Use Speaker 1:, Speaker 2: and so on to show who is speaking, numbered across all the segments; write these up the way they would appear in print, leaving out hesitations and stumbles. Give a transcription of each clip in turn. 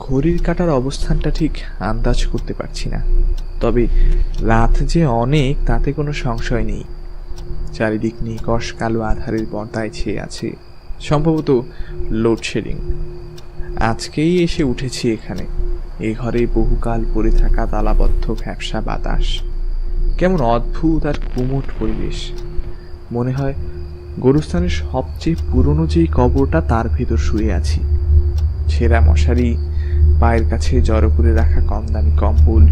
Speaker 1: ঘড়ির কাঁটার অবস্থানটা ঠিক আন্দাজ করতে পারছি না, তবে রাত যে অনেক তাতে কোনো সংশয় নেই। চারিদিক নিকষ কালো আধারের পর্দায় ছেয়ে আছে, সম্ভবত লোডশেডিং। আজকেই এসে উঠেছি এখানে। এ ঘরে বহুকাল পড়ে থাকা তালাবদ্ধ ভ্যাপসা বাতাস, কেমন অদ্ভুত আর কুমোট পরিবেশ। মনে হয় গোরস্থানের সবচেয়ে পুরনো যেই কবরটা তার ভেতর শুয়ে আছি। ছেঁড়া মশারি, পায়ের কাছে জড়ো করে রাখা কম দামি কম্বল,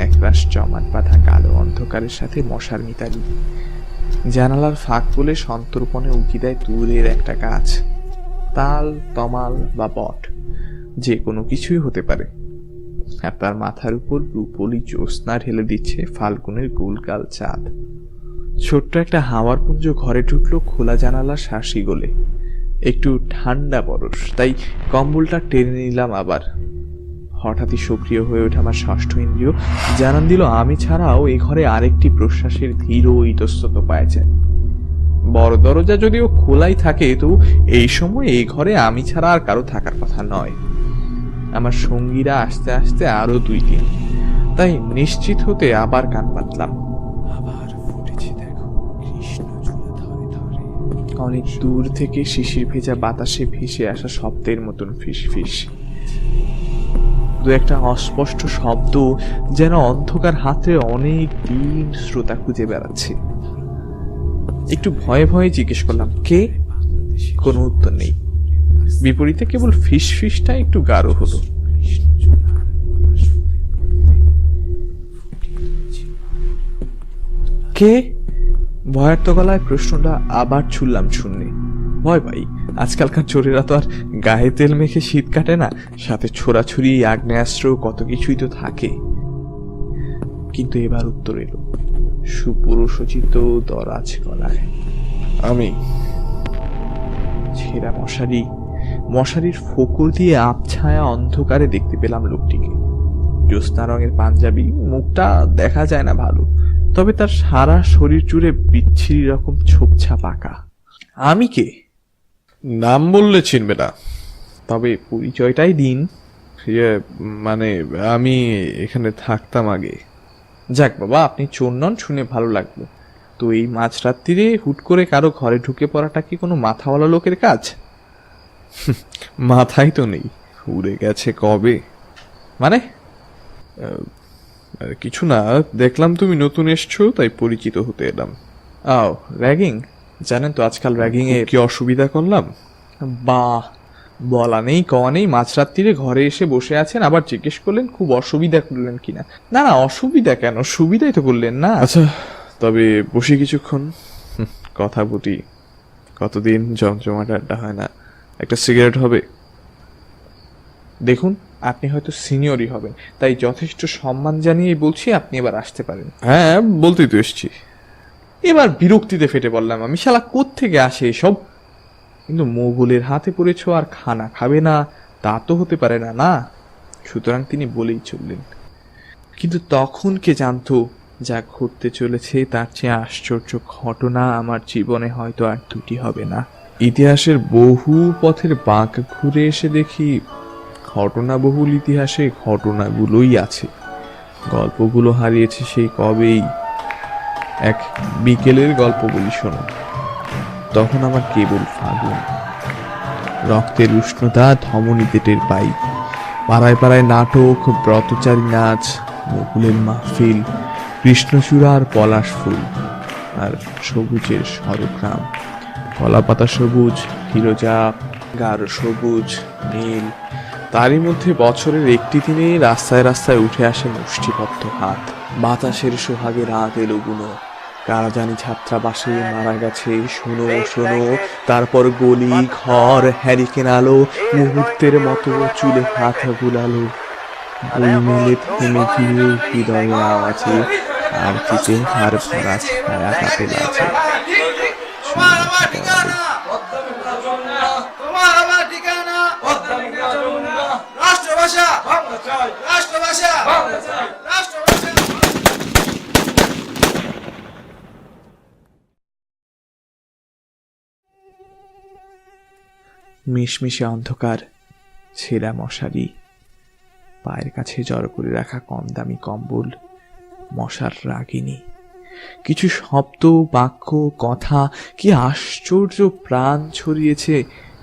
Speaker 1: একরাশ জমাট বাঁধা কালো অন্ধকারের সাথে মশার মিতালি। জানালার ফাঁক বলে সন্তর্পণে উঁকি দেয় দূরের একটা গাছ, তাল, তমাল বা বট, যে কোনো কিছুই হতে পারে। আর তার মাথার উপর রূপলি জ্যোৎস্না ঢেলে দিচ্ছে ফাল্গুনের গোলগাল চাঁদ। ছোট্ট একটা হাওয়ার পুঞ্জ ঘরে ঢুকলো খোলা জানালার শাঁসি গলে। একটু ঠান্ডা বরস, তাই কম্বলটা টেনে নিলাম আবার। হঠাৎই সক্রিয় হয়ে ওঠে আমার ষষ্ঠ ইন্দ্রিয়, জানান দিল আমি ছাড়াও এই ঘরে আরেকটি প্রশ্বাসের ধীর ও ইতস্তত পাইছে। বড় দরজা যদিও খোলাই থাকে, তো এই সময় এই ঘরে আমি ছাড়া আর কারো থাকার কথা নয়। আমার সঙ্গীরা আসতে আসতে আরো 2-3, তাই নিশ্চিত হতে আবার কান পাতলাম। আবার ফুটেছে দেখো কৃষ্ণচূড়া ধরে ধরে। অনেক দূর থেকে শিশির ভেজা বাতাসে ভেসে আসা শব্দের মতন ফিস ফিস। দু একটা অস্পষ্ট শব্দ যেন অন্ধকার হাতে অনেক দিন শ্রোতা খুঁজে বেড়াচ্ছে। একটু ভয়ে ভয়ে জিজ্ঞেস করলাম, কে? কোনো উত্তর নেই। বিপরীতে কেবল ফিস ফিসটা একটু গাঢ় হলো। কে? ভয়ার্ত গলায় প্রশ্নটা আবার ছুড়লাম শূন্যে। ভয় পাই, আজকালকার চোরেরা তো আর গায়ে তেল মেখে শীত কাটে না, সাথে ছোড়াছুরি, আগ্নেয়াস্ত্র, কত কিছুই তো থাকে। কিন্তু এবার উত্তর এলো সুপুরুষোচিত দরাজ গলায়। আমি। ছেঁড়া মশারির ফোকর দিয়ে আবছায়া অন্ধকারে দেখতে পেলাম লোকটিকে। জ্যোৎস্না রঙের পাঞ্জাবি, মুখটা দেখা যায় না ভালো, তবে তার সারা শরীর জুড়ে বিচ্ছিরি রকম ছোপছাপ আঁকা। আমি কে?
Speaker 2: নাম বললে চিনবে না।
Speaker 1: তবে পরিচয়টাই দিন।
Speaker 2: মানে আমি এখানে থাকতাম আগে।
Speaker 1: যাক বাবা, আপনি চোর নন শুনে ভালো লাগলো। তো এই মাঝরাত্রিরে হুট করে কারো ঘরে ঢুকে পড়াটা কি কোনো মাথাওয়ালা লোকের কাজ?
Speaker 2: মাথায় তো নেই, উড়ে গেছে কবে।
Speaker 1: মানে?
Speaker 2: কিছু না, দেখলাম তুমি নতুন এসছো তাই পরিচিত হতে এলাম।
Speaker 1: আও, র্যাগিং? জানেন তো আজকাল র্যাগিং এ
Speaker 2: কি অসুবিধা করলাম?
Speaker 1: বাহ, বলা নেই কওয়া নেই, মাঝরাত্রিরে ঘরে এসে বসে আছেন, আবার জিজ্ঞেস করলেন খুব অসুবিধা করলেন কিনা। না না, অসুবিধা কেন, সুবিধাই তো করলেন না।
Speaker 2: আচ্ছা, তবে বসি কিছুক্ষণ, কথা বলি। কতদিন জমজমাট আড্ডা হয় না, একটা সিগারেট হবে?
Speaker 1: দেখুন, আপনি হয়তো সিনিয়রই হবেন, তাই যথেষ্ট সম্মান জানিয়েই বলছি আপনি এবার আসতে পারেন।
Speaker 2: হ্যাঁ, বলতেই তো এসছি।
Speaker 1: এবার বিরক্তিতে ফেটে বললাম আমি, শালা কোত্থেকে আসে এসব? কিন্তু মোগলের হাতে পড়েছ আর খানা খাবে না তা তো হতে পারে না, না? সুতরাং তিনি বলেই চললেন। কিন্তু তখন কে জানতো যা ঘটতে চলেছে তার চেয়ে আশ্চর্য ঘটনা আমার জীবনে হয়তো আর 2টি হবে না।
Speaker 2: ইতিহাসের বহু পথের বাঁক ঘুরে এসে দেখি ঘটনাবহুল ইতিহাসে ঘটনাগুলোই আছে, গল্পগুলো হারিয়েছে সেই কবেই। এক বিকেলের গল্প বলি শোনো। তখন আমার কেবল ফাগুন, রক্তের উষ্ণতা ধমনীতে টের পাই। পাড়ায় পাড়ায় নাটক, ব্রতচারী নাচ, মুকুলের মাহফিল, কৃষ্ণচূড়া আর পলাশ ফুল, আর সবুজের সরগ্রাম। কলাপাতা সবুজ, ফিরোজা, গাঢ় সবুজ, নীল। তারই মধ্যে বছরের একটি দিনে রাস্তায় রাস্তায় উঠে আসে মুষ্টিবদ্ধ হাত। বাতাসের সোহাগে রাত এলো গুনো, কারা জানি ছাত্রাবাসে মারা গেছে, শোনো শোনো। তারপর গলি, ঘর, হ্যারিকেন আলো, মুহূর্তের মতো চুলে হাত বুলালো। বই মেলে থেমে গিয়ে হৃদয়ে আওয়াজে আর দিকে হার ভরা ছায়া কাপেল আছে।
Speaker 1: মিশমিশে অন্ধকার, ছেঁড়া মশারি, পায়ের কাছে জড়ো করে রাখা কম দামি কম্বল, মশার রাগিনী। কিছু শব্দ, বাক্য, কথা কি আশ্চর্য প্রাণ ছড়িয়েছে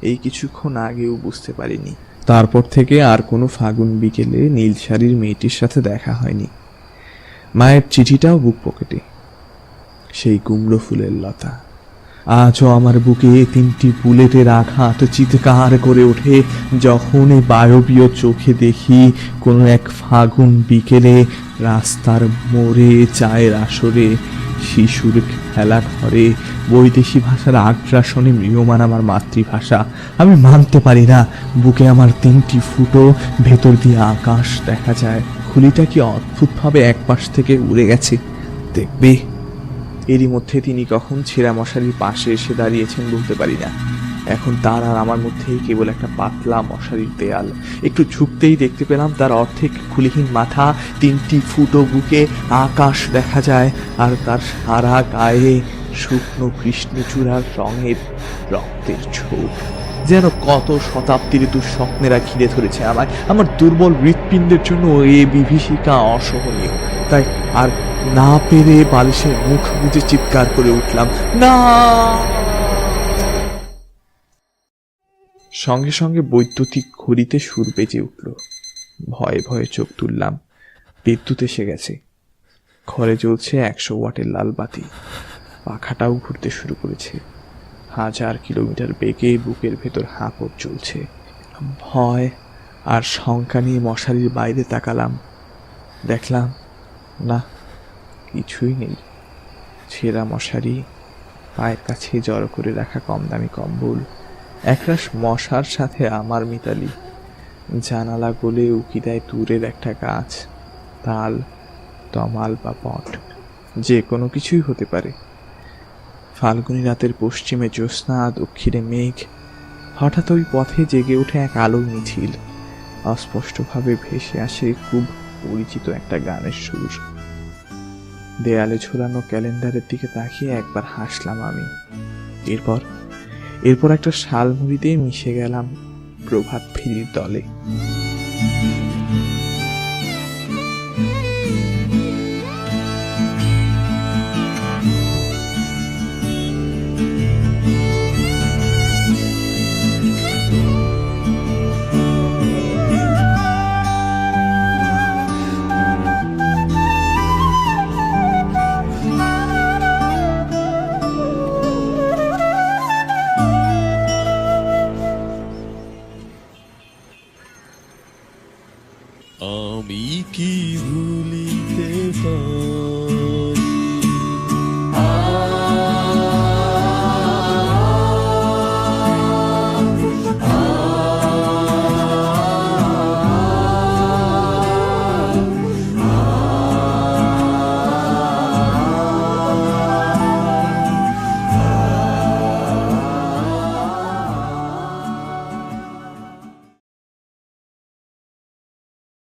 Speaker 1: এই কিছুক্ষণ আগেও বুঝতে পারিনি।
Speaker 2: তারপর থেকে আর কোনো ফাগুন বিকেলে নীল শাড়ির মেয়েটির সাথে দেখা হয়নি। মায়ের চিঠিটাও বুক পকেটে। সেই কুমড়ো ফুলের লতা আজও আমার বুকে 3টি বুলেটের আঘাত চিৎকার করে ওঠে যখন এই বায়বীয় চোখে দেখি কোনো এক ফাগুন বিকেলে রাস্তার মোড়ে, চায়ের আসরে, শিশুর খেলা ঘরে বৈদেশি ভাষার আগ্রাসনে ম্রিয়মান আমার মাতৃভাষা। আমি মানতে পারি না বুকে আমার 3টি ফুটো, ভেতর দিয়ে আকাশ দেখা যায়। খুলিটা কি অদ্ভুতভাবে এক পাশ থেকে উড়ে গেছে, দেখবে।
Speaker 1: এরই মধ্যে তিনি কখন ছেঁড়া মশারির পাশে এসে দাঁড়িয়েছেন বলতে পারি না। এখন তার আর আমার মধ্যেই কেবল একটা পাতলা মশারির দেয়াল। একটু ঝুঁকতেই দেখতে পেলাম তার অর্ধেক খুলিহীন মাথা, 3টি ফুটো বুকে আকাশ দেখা যায়, আর তার সারা গায়ে শুকনো কৃষ্ণচূড়ার রঙের রক্তের ছোপ। যেন কত শতাব্দীর দুঃস্বপ্নেরা ঘিরে ধরেছে আমায়। আমার দুর্বল হৃৎপিণ্ডের জন্য এই বিভীষিকা অসহনীয়। তাই আর না পেরে বালিশের মুখ বুজে চিৎকার করে উঠলাম, না। সঙ্গে সঙ্গে বৈদ্যুতিক ঘড়িতে সুর বেজে উঠল। ভয়ে ভয়ে চোখ তুললাম। বিদ্যুৎ এসে গেছে। ঘরে জ্বলছে 100 ওয়াটের লাল বাতি। পাখাটাও ঘুরতে শুরু করেছে। 1000 কিলোমিটার বেগে বুকের ভেতর হাঁপড় চলছে। ভয় আর শঙ্কা নিয়ে মশারির বাইরে তাকালাম। দেখলাম না, কিছুই নেই। ছেঁড়া মশারি, পায়ের কাছে জড়ো করে রাখা কম দামি কম্বল, একরাশ মশার সাথে আমার মিতালি। জানালা গলে উকি দেয় দূরের একটা গাছ, তাল, তমাল বা পট, যে কোনো কিছুই হতে পারে। ফাল্গুনী রাতের পশ্চিমে জ্যোৎস্না, দক্ষিণে মেঘ। হঠাৎ ওই পথে জেগে ওঠে এক আলোর মিছিল। অস্পষ্টভাবে ভেসে আসে খুব পরিচিত একটা গানের সুর। দেয়ালে ঝুলানো ক্যালেন্ডারের দিকে তাকিয়ে একবার হাসলাম আমি। এরপর একটা শালমুড়িতে মিশে গেলাম প্রভাত ফেরির দলে।
Speaker 3: আমি কি ভুলিতে পারি